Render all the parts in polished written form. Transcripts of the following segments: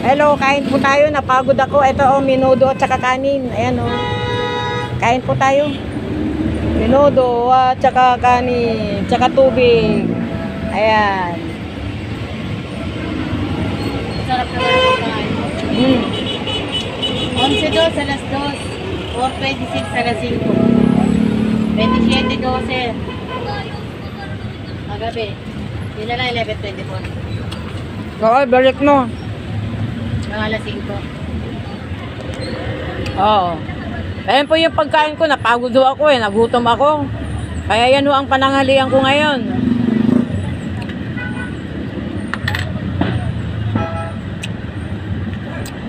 Hello, kain po tayo. Napagod ako. Ito oh, minudo at saka kanin. Ayan oh. Kain po tayo. Minudo at saka kanin, tsaka tubig. Ayan. Sarap naman ang kumain mo. 11:02 alas 2. 4:26 alas 5. 27:12. Magabi. Yun na lang 11:24. Oo, balik mo. Mga alas 5. Oo. Ayan po yung pagkain ko. Napagod ako eh. Nagutom ako. Kaya yan ho ang pananghalian ko ngayon.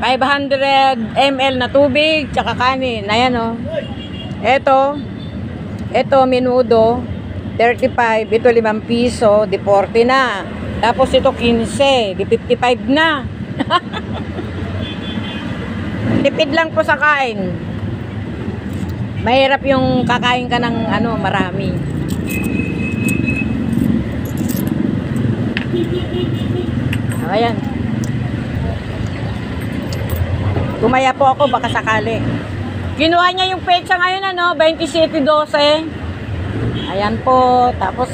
$500 ml na tubig, tsaka kanin. Ayan o. Ito, minudo, 35. Ito, 5 piso, di 40 na. Tapos ito, 15, di 55 na. Tipid lang po sa kain. Mahirap yung kakain ka ng marami. Ayan. Gumaya po ako baka sakali. Kinuha niya yung petsa ngayon 27/12. Ayan po. Tapos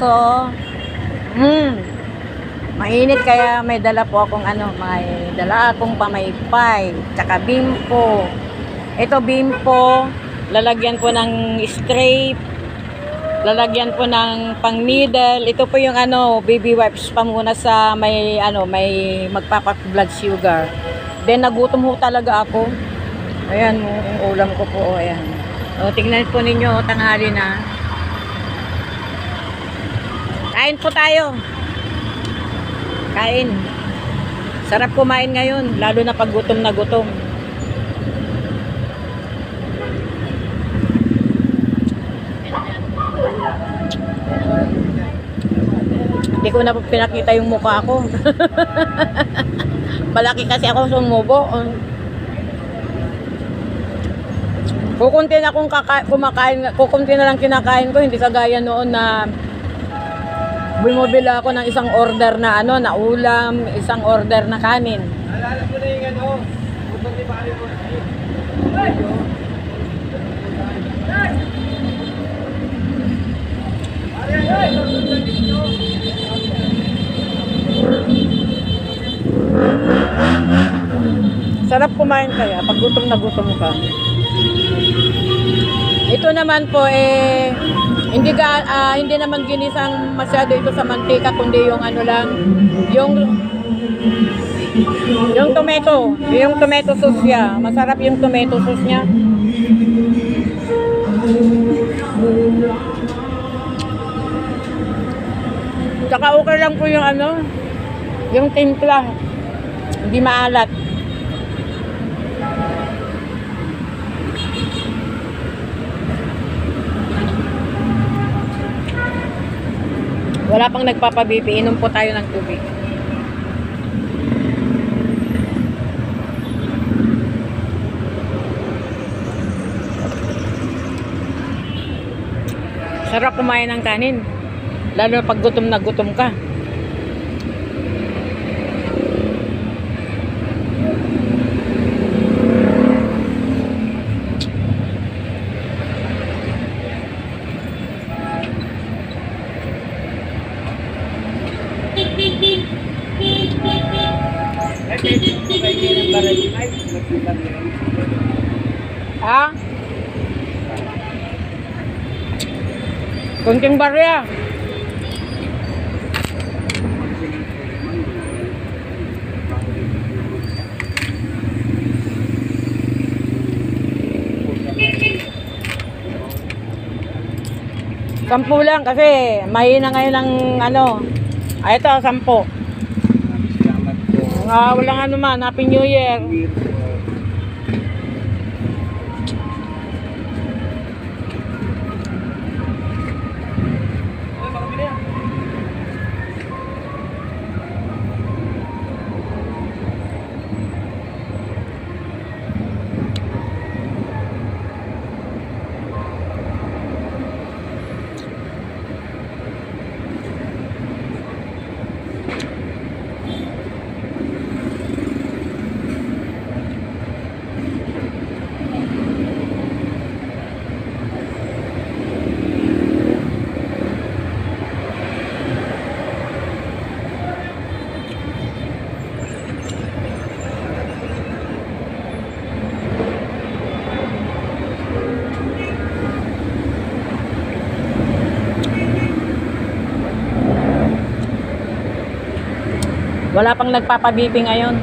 mainit kaya may dala po akong may dala akong pamaypay, tsaka bimpo. Ito bimpo, lalagyan po ng scrape, lalagyan po ng pang needle. Ito po yung baby wipes pa muna sa may may magpapa-blood sugar. Then nagutom ho talaga ako. Ayan mo, yung ulam ko po, ayan. O, tingnan po ninyo, tanghali na. Kain po tayo. Kain. Sarap kumain ngayon, lalo na pag gutom na gutom. Hindi ko na pinakita yung mukha ko. Malaki kasi ako sumubo. Kukunti na akong kumakain, kukunti na lang kinakain ko, hindi kagaya noon na bumibili ako ng isang order na na ulam, isang order na kanin. Alala mo na yung utang ni Pari mo. Sarap kumain kaya pag gutom na gutom ka. Ito naman po hindi naman ginisang masyado ito sa mantika, kundi yung lang, yung tomato sauce niya. Masarap yung tomato sauce niya. Tsaka okay lang po yung yung timpla. Hindi maalat. Wala pang nagpapabibi, inom po tayo ng tubig. Sarap kumain ng kanin, lalo pag gutom na gutom ka. Ha? Kunting barya. Sampu lang kasi mahina ngayon ng ito 10. Salamat po. Walang man, Happy New Year. Wala pang nagpapabipi ngayon.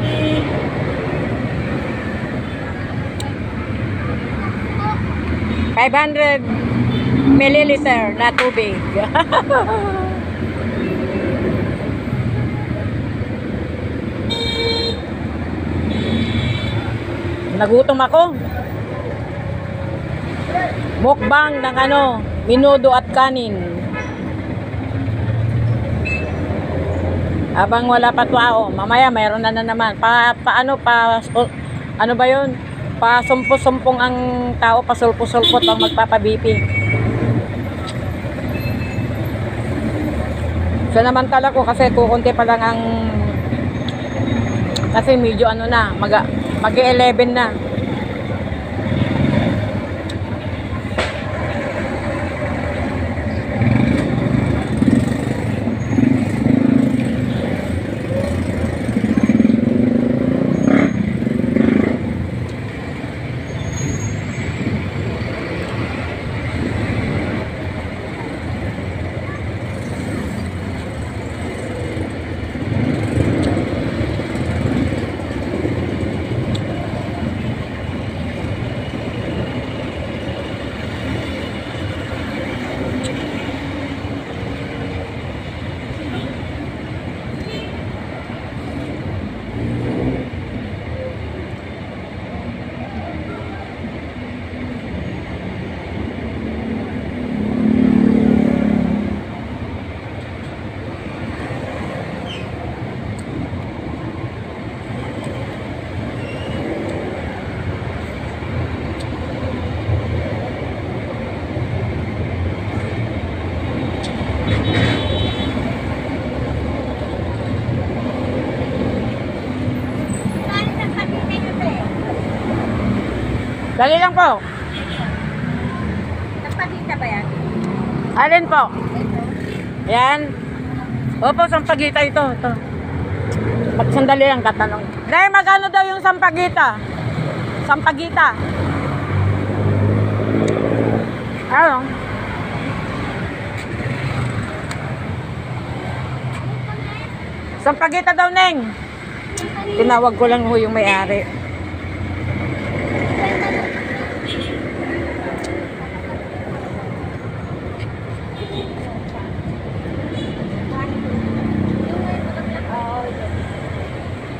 $500 milliliter na tubig. Nagutom ako. Mukbang ng minudo at kanin. Abang wala pa tao, mamaya mayroon na naman. Ano ba yun? Pasumpo-sumpong ang tao, pasulpo-sulpot ang magpapabipi. So naman tala ko kasi kukunti pa lang ang kasi medyo mag-11 na. Dali lang po. Nagpagita ba yan? Alin po? Yan. Opo, sampagita ito. Sandali lang tatanong. Dahil magkano daw yung sampagita? Sampagita. Ano? Sampagita daw, Neng. Tinawag ko lang ho yung may-ari.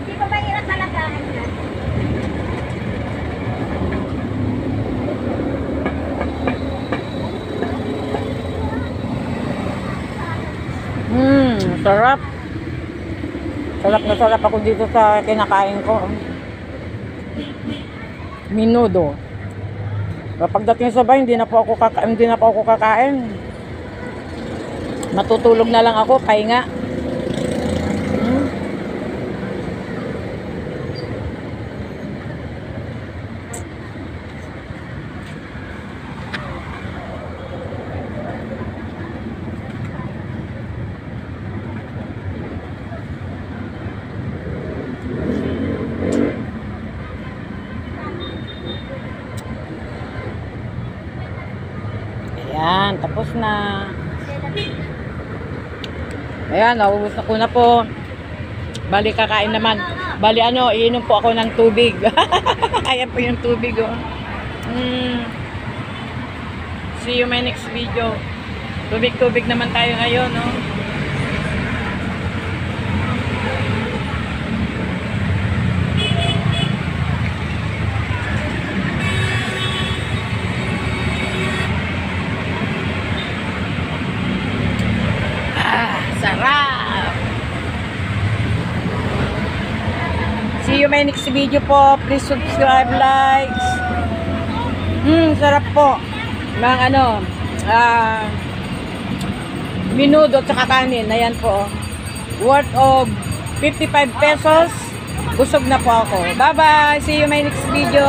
Hindi pa ba hirap talagaan yan? Sarap. Sarap na sarap ako dito sa kinakain ko. Minudo. Pagdating sa bahay, hindi na po ako kakain. Matutulog na lang ako, pahinga. Ayan, tapos na. Ayan, naubos na ko na po. Bali, kakain naman. Bali, iinom po ako ng tubig. Ayan po yung tubig, oh. See you my next video. Tubig-tubig naman tayo ngayon, oh. Sarap! See you my next video po. Please subscribe, likes. Sarap po. Ng minudo at saka kanin. Ayan po. Worth of 55 pesos. Busog na po ako. Bye-bye! See you my next video.